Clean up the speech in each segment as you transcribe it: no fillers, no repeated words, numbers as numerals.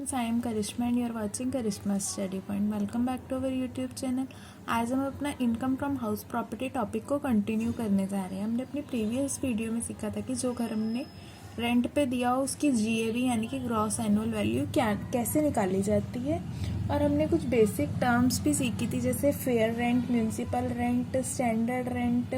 Friends, I am Karishma and you are watching Karishma study point. Welcome back to our YouTube channel. आज हम अपना income from house property topic को continue करने जा रहे हैं। हमने अपनी प्रीवियस वीडियो में सीखा था कि जो घर हमने रेंट पे दिया हो उसकी जीएवी यानी कि ग्रॉस एनुअल वैल्यू कैसे निकाली जाती है, और हमने कुछ बेसिक टर्म्स भी सीखी थी जैसे fair rent, municipal rent, standard rent,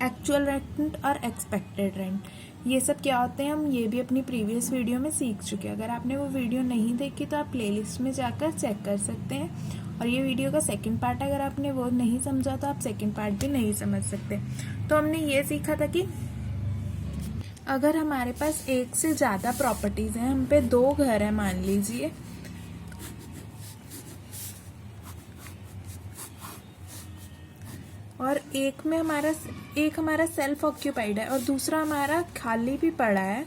actual rent और एक्सपेक्टेड रेंट। ये सब क्या होते हैं हम ये भी अपनी प्रीवियस वीडियो में सीख चुके हैं। अगर आपने वो वीडियो नहीं देखी तो आप प्लेलिस्ट में जाकर चेक कर सकते हैं, और ये वीडियो का सेकंड पार्ट अगर आपने वो नहीं समझा तो आप सेकंड पार्ट भी नहीं समझ सकते। तो हमने ये सीखा था कि अगर हमारे पास एक से ज़्यादा प्रॉपर्टीज़ हैं, हम पे दो घर हैं मान लीजिए, और एक हमारा सेल्फ ऑक्यूपाइड है और दूसरा हमारा खाली भी पड़ा है।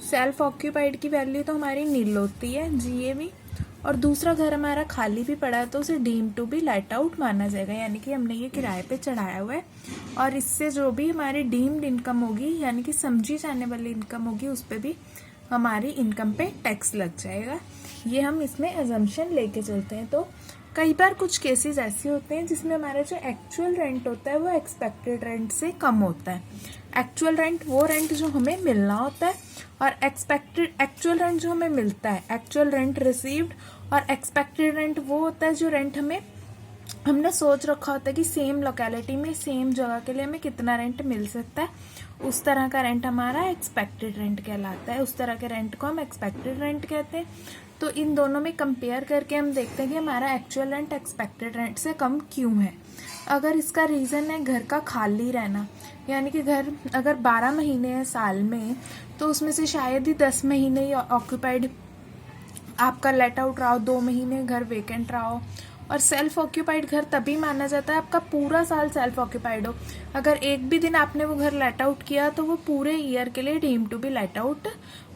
सेल्फ ऑक्यूपाइड की वैल्यू तो हमारी नील होती है जीएवी, और दूसरा घर हमारा खाली भी पड़ा है तो उसे deem to be let out माना जाएगा, यानी कि हमने ये किराए पे चढ़ाया हुआ है, और इससे जो भी हमारी डीम्ड इनकम होगी यानी कि समझी जाने वाली इनकम होगी उस पर भी हमारी इनकम पे टैक्स लग जाएगा। ये हम इसमें अजम्पशन लेके चलते हैं। तो कई बार कुछ केसेस ऐसे होते हैं जिसमें हमारा जो एक्चुअल रेंट होता है वो एक्सपेक्टेड रेंट से कम होता है। एक्चुअल रेंट वो रेंट जो हमें मिलना होता है, और एक्चुअल रेंट जो हमें मिलता है, एक्चुअल रेंट रिसीव्ड, और एक्सपेक्टेड रेंट वो होता है जो रेंट हमने सोच रखा होता है कि सेम लोकेलिटी में सेम जगह के लिए हमें कितना रेंट मिल सकता है, उस तरह का रेंट हमारा एक्सपेक्टेड रेंट कहलाता है। उस तरह के रेंट को हम एक्सपेक्टेड रेंट कहते हैं। तो इन दोनों में कंपेयर करके हम देखते हैं कि हमारा एक्चुअल रेंट एक्सपेक्टेड रेंट से कम क्यों है। अगर इसका रीज़न है घर का खाली रहना, यानी कि घर अगर 12 महीने है साल में, तो उसमें से शायद ही 10 महीने ही ऑक्यूपाइड आपका लेट आउट रहा हो, 2 महीने घर वेकेंट रहा हो। और सेल्फ ऑक्यूपाइड घर तभी माना जाता है आपका पूरा साल सेल्फ ऑक्यूपाइड हो। अगर एक भी दिन आपने वो घर लेट आउट किया तो वो पूरे ईयर के लिए deem to be let out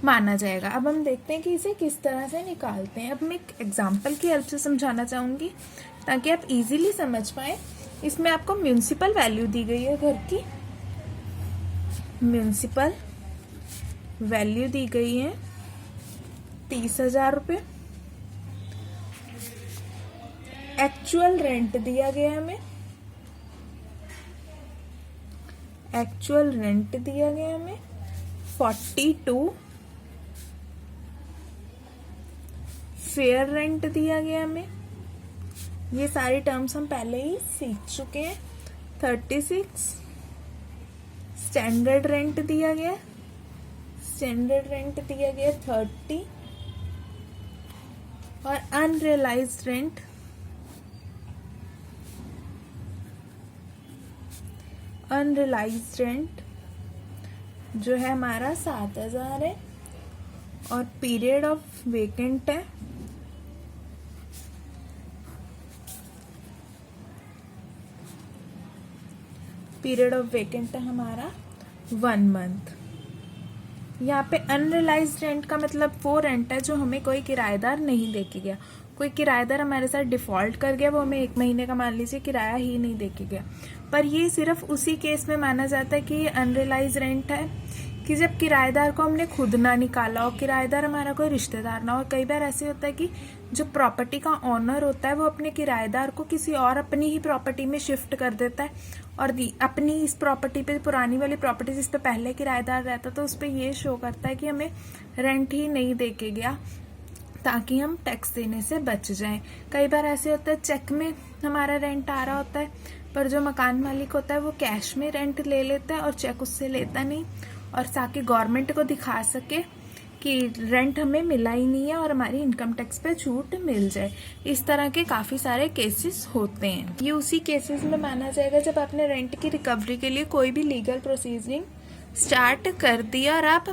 माना जाएगा। अब हम देखते हैं कि इसे किस तरह से निकालते हैं। अब मैं एक एग्जाम्पल की हेल्प से समझाना चाहूँगी ताकि आप इजीली समझ पाए। इसमें आपको म्यूनसिपल वैल्यू दी गई है, घर की म्यूनसिपल वैल्यू दी गई है 30,000 रुपये। एक्चुअल रेंट दिया गया हमें, एक्चुअल रेंट दिया गया हमें 42। फेयर रेंट दिया गया हमें, ये सारी टर्म्स हम पहले ही सीख चुके हैं, 36। स्टैंडर्ड रेंट दिया गया, स्टैंडर्ड रेंट दिया गया 30, और अनरियलाइज्ड रेंट जो है हमारा 7,000 है, और पीरियड ऑफ वेकेंट है हमारा 1 मंथ। यहाँ पे अनरियलाइज्ड रेंट का मतलब वो रेंट है जो हमें कोई किराएदार नहीं दे के गया। कोई किराएदार हमारे साथ डिफॉल्ट कर गया, वो हमें 1 महीने का मान लीजिए किराया ही नहीं दे के गया। पर ये सिर्फ उसी केस में माना जाता है कि ये अनरियलाइज्ड रेंट है कि जब किराएदार को हमने खुद ना निकाला हो, किराएदार हमारा कोई रिश्तेदार ना हो। कई बार ऐसे होता है कि जो प्रॉपर्टी का ओनर होता है वो अपने किराएदार को किसी और अपनी ही प्रॉपर्टी में शिफ्ट कर देता है, और अपनी इस प्रॉपर्टी पे, पुरानी वाली प्रॉपर्टी जिस पे पहले किराएदार रहता तो उस पर ये शो करता है कि हमें रेंट ही नहीं दे के गया, ताकि हम टैक्स देने से बच जाएं। कई बार ऐसे होता है चेक में हमारा रेंट आ रहा होता है, पर जो मकान मालिक होता है वो कैश में रेंट ले लेता है और चेक उससे लेता नहीं, और ताकि गवर्नमेंट को दिखा सके कि रेंट हमें मिला ही नहीं है और हमारी इनकम टैक्स पे छूट मिल जाए। इस तरह के काफ़ी सारे केसेस होते हैं। ये उसी केसेस में माना जाएगा जब आपने रेंट की रिकवरी के लिए कोई भी लीगल प्रोसीजरिंग स्टार्ट कर दिया और आप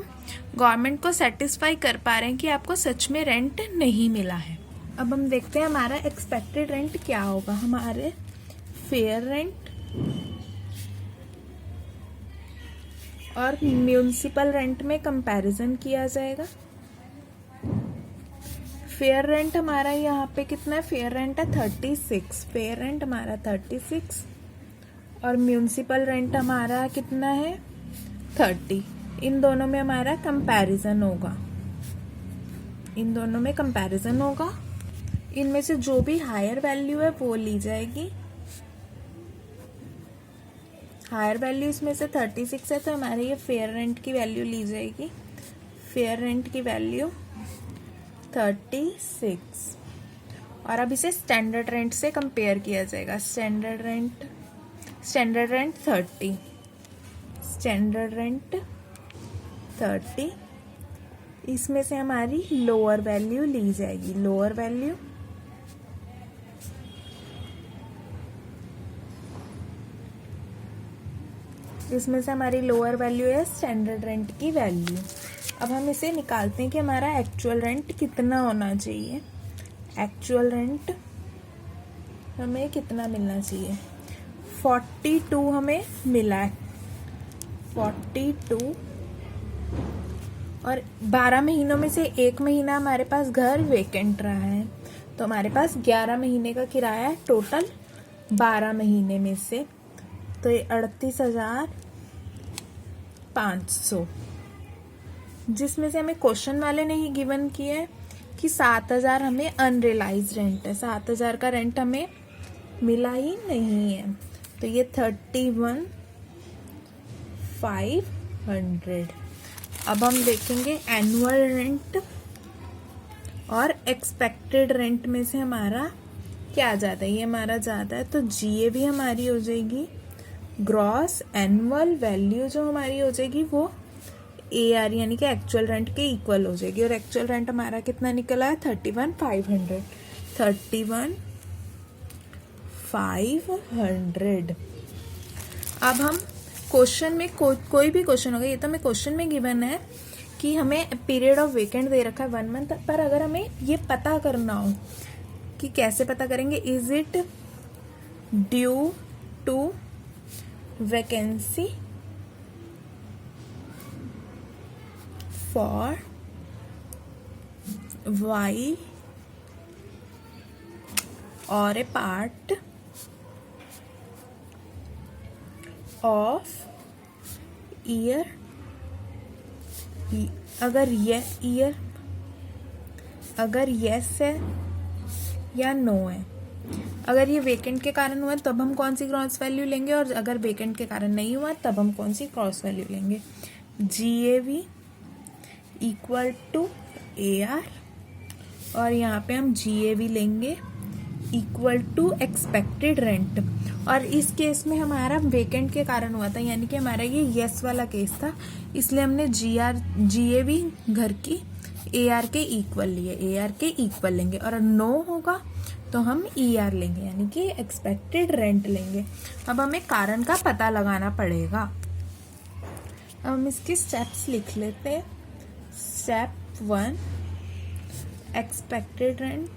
गवर्नमेंट को सेटिस्फाई कर पा रहे हैं कि आपको सच में रेंट नहीं मिला है। अब हम देखते हैं हमारा एक्सपेक्टेड रेंट क्या होगा। हमारे फेयर रेंट और म्यूनसिपल रेंट में कंपैरिजन किया जाएगा। फेयर रेंट हमारा यहाँ पे कितना है, फेयर रेंट है 36, फेयर रेंट हमारा 36, और म्यूनसिपल रेंट हमारा कितना है 30। इन दोनों में हमारा कंपैरिजन होगा। इन दोनों में कंपैरिजन होगा, इनमें से जो भी हायर वैल्यू है वो ली जाएगी। हायर वैल्यू इसमें से 36 है, तो हमारे ये फेयर रेंट की वैल्यू ली जाएगी। फेयर रेंट की वैल्यू 36, और अब इसे स्टैंडर्ड रेंट से कंपेयर किया जाएगा। स्टैंडर्ड रेंट 30, स्टैंडर्ड रेंट 30, इसमें से हमारी लोअर वैल्यू ली जाएगी। लोअर वैल्यू इसमें से हमारी लोअर वैल्यू है स्टैंडर्ड रेंट की वैल्यू। अब हम इसे निकालते हैं कि हमारा एक्चुअल रेंट कितना होना चाहिए। एक्चुअल रेंट हमें कितना मिलना चाहिए? 42 हमें मिला है, 42, और 12 महीनों में से 1 महीना हमारे पास घर वेकेंट रहा है, तो हमारे पास 11 महीने का किराया है टोटल 12 महीने में से। तो ये 38,500, जिसमें से हमें क्वेश्चन वाले ने ही गिवन किया है कि 7,000 हमें अनरियलाइज रेंट है, 7,000 का रेंट हमें मिला ही नहीं है। तो ये 31,500। अब हम देखेंगे एनुअल रेंट और एक्सपेक्टेड रेंट में से हमारा क्या ज़्यादा है। ये हमारा ज़्यादा है, तो जीए भी हमारी हो जाएगी, ग्रॉस एनुअल वैल्यू जो हमारी हो जाएगी वो एआर यानी कि एक्चुअल रेंट के इक्वल हो जाएगी। और एक्चुअल रेंट हमारा कितना निकला है? 31,500। 31,500। अब हम क्वेश्चन में कोई भी क्वेश्चन होगा, ये तो हमें क्वेश्चन में गिवन है कि हमें पीरियड ऑफ वेकेंट दे रखा है 1 मंथ, पर अगर हमें ये पता करना हो कि कैसे पता करेंगे, is it due to vacancy for why और ए पार्ट ऑफ ईयर। अगर यस है या नो है। अगर ये वेकेंट के कारण हुआ तब हम कौन सी क्रॉस वैल्यू लेंगे, और अगर वेकेंट के कारण नहीं हुआ तब हम कौन सी क्रॉस वैल्यू लेंगे। GAV इक्वल टू AR, और यहाँ पे हम GAV लेंगे इक्वल टू एक्सपेक्टेड रेंट। और इस केस में हमारा वेकेंट के कारण हुआ था, यानी कि हमारा ये यस वाला केस था, इसलिए हमने GAV घर की AR के इक्वल लिए, AR के इक्वल लेंगे। और नो होगा तो हम ER लेंगे, यानी कि एक्सपेक्टेड रेंट लेंगे। अब हमें कारण का पता लगाना पड़ेगा। अब हम इसके स्टेप्स लिख लेते हैं। स्टेप 1, एक्सपेक्टेड रेंट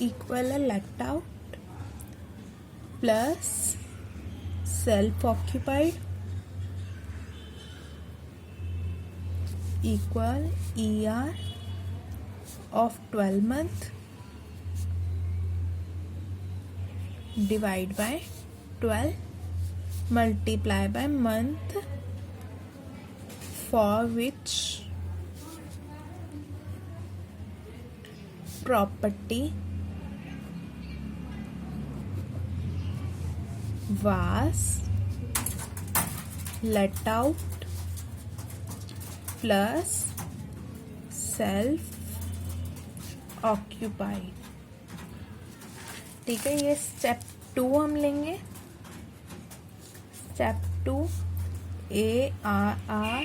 इक्वल है let out plus self occupied equal ER of 12 month divide by 12 multiply by month for which property was let out plus self occupied. ठीक है, ये स्टेप 2 हम लेंगे। Step 2 ARR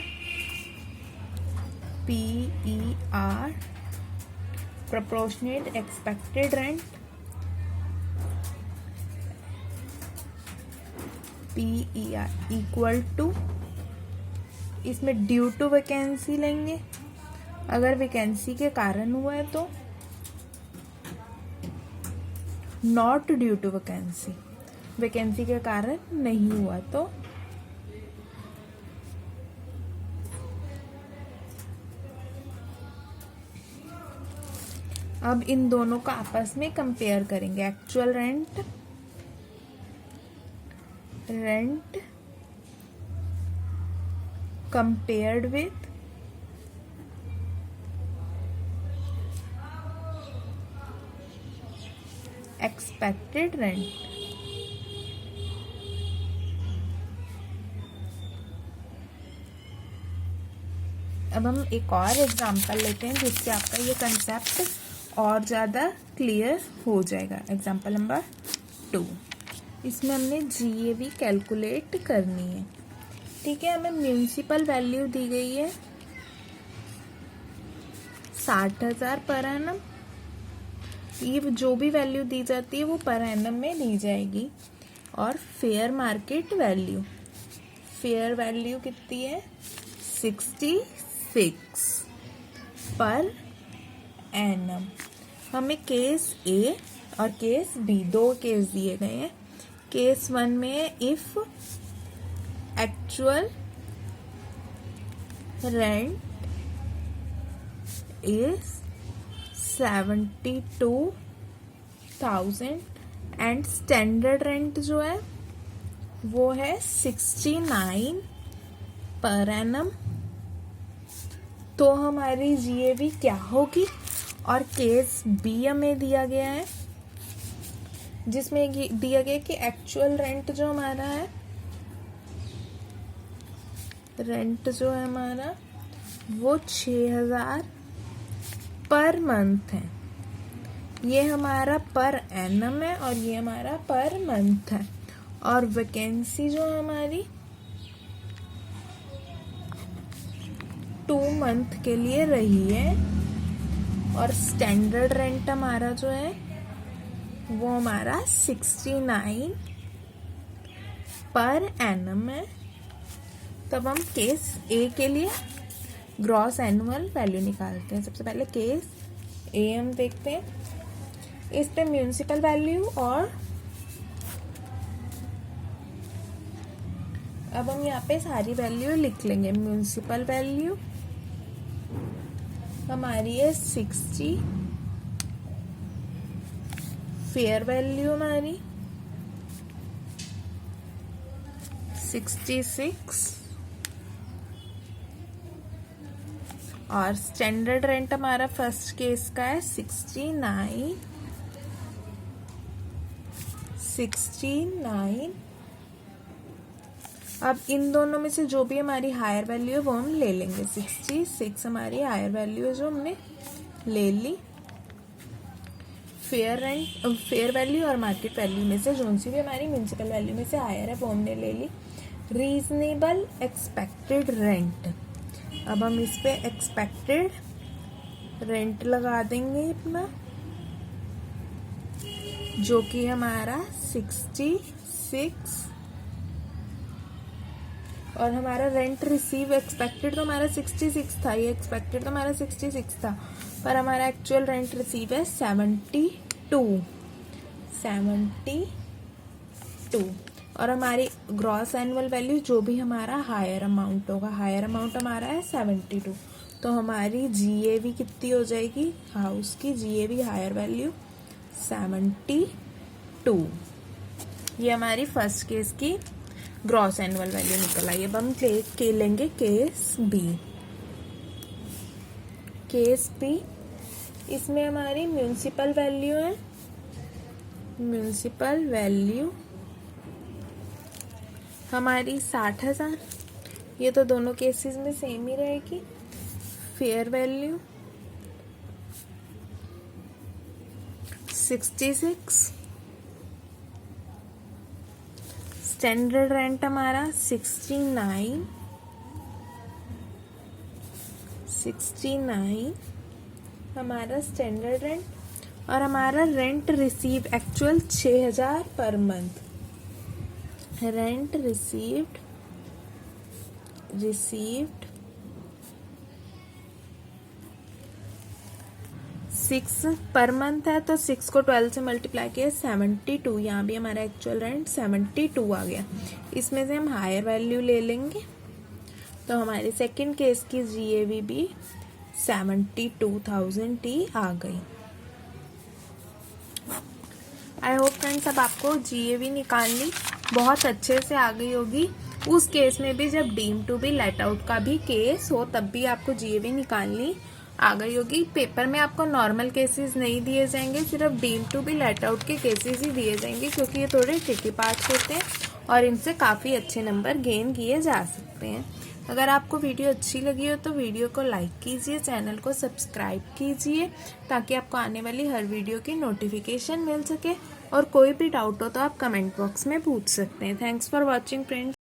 PER proportionate expected rent PER equal to, इसमें due to vacancy लेंगे। अगर vacancy के कारण हुआ है तो not due to vacancy, vacancy के कारण नहीं हुआ तो अब इन दोनों का आपस में कंपेयर करेंगे। Actual rent compared with expected rent. अब हम एक और एग्जांपल लेते हैं जिससे आपका ये कंसेप्ट और ज़्यादा क्लियर हो जाएगा। एग्जांपल नंबर 2, इसमें हमने GAV कैलकुलेट करनी है। ठीक है, हमें म्यूनिसिपल वैल्यू दी गई है 60,000 पर एनम। ये जो भी वैल्यू दी जाती है वो पर एनम में दी जाएगी। और fair market value, fair value कितनी है 66 पर एनम। हमें केस ए और केस बी, दो केस दिए गए हैं। केस 1 में if actual rent is 72,000 and standard rent जो है वो है 69 पर एनम, तो हमारी GAV क्या होगी। और केस बी हमें दिया गया है जिसमें दिया गया कि एक्चुअल रेंट जो हमारा है, रेंट जो है हमारा वो 6,000 पर मंथ है। ये हमारा पर एनम है और ये हमारा पर मंथ है। और वैकेंसी जो है हमारी 2 मंथ के लिए रही है। और स्टैंडर्ड रेंट हमारा जो है वो हमारा 69 पर एनम है। तब हम केस ए के लिए ग्रॉस एनुअल वैल्यू निकालते हैं। सबसे पहले केस ए हम देखते हैं, इस पे म्यूनिसिपल वैल्यू और अब हम यहाँ पे सारी वैल्यू लिख लेंगे। म्यूनिसिपल वैल्यू हमारी है 60, फेयर वैल्यू हमारी 66 और स्टैंडर्ड रेंट हमारा फर्स्ट केस का है 69। अब इन दोनों में से जो भी हमारी हायर वैल्यू है वो हम ले लेंगे। 66 हमारी हायर वैल्यू है जो हमने ले ली। फेयर वैल्यू और मार्केट वैल्यू में से जो सी भी हमारी म्यूनिसिपल वैल्यू में से हायर है वो हमने ले ली। रीजनेबल एक्सपेक्टेड रेंट, अब हम इस पे एक्सपेक्टेड रेंट लगा देंगे अपना, जो कि हमारा 66 और हमारा रेंट रिसीव एक्सपेक्टेड तो हमारा 66 था, ये एक्सपेक्टेड तो हमारा 66 था, पर हमारा एक्चुअल रेंट रिसीव है 72। और हमारी ग्रॉस एनुअल वैल्यू जो भी हमारा हायर अमाउंट होगा, हायर अमाउंट हमारा है 72, तो हमारी GAV कितनी हो जाएगी हाउस की GAV हायर वैल्यू 72। ये हमारी फर्स्ट केस की ग्रॉस एनुअल वैल्यू निकल आई। अब हम लेंगे केस बी। केस बी, इसमें हमारी म्यूनिसिपल वैल्यू है, म्यूनिसिपल वैल्यू हमारी 60,000, ये तो दोनों केसेस में सेम ही रहेगी। फेयर वैल्यू 66, स्टैंडर्ड रेंट हमारा 69 हमारा स्टैंडर्ड रेंट, और हमारा rent receive actual 6,000 per month. Rent received 6 per month है, तो 6 को 12 से मल्टीप्लाई किया 72, यहाँ भी हमारा एक्चुअल रेंट 72 आ गया। इसमें से हम हायर वैल्यू ले लेंगे, तो हमारे सेकंड केस की GAV भी 72,000 ही आ गई। आई होप फ्रेंड्स अब आपको GAV निकालनी बहुत अच्छे से आ गई होगी। उस केस में भी जब deem to be let out का भी केस हो तब भी आपको जीएवी निकालनी आ गई होगी। पेपर में आपको नॉर्मल केसेस नहीं दिए जाएंगे, सिर्फ deem to be let out के केसेस ही दिए जाएंगे, क्योंकि ये थोड़े ट्रिकी पार्ट्स होते हैं और इनसे काफ़ी अच्छे नंबर गेन किए जा सकते हैं। अगर आपको वीडियो अच्छी लगी हो तो वीडियो को लाइक कीजिए, चैनल को सब्सक्राइब कीजिए ताकि आपको आने वाली हर वीडियो की नोटिफिकेशन मिल सके। और कोई भी डाउट हो तो आप कमेंट बॉक्स में पूछ सकते हैं। Thanks for watching friends.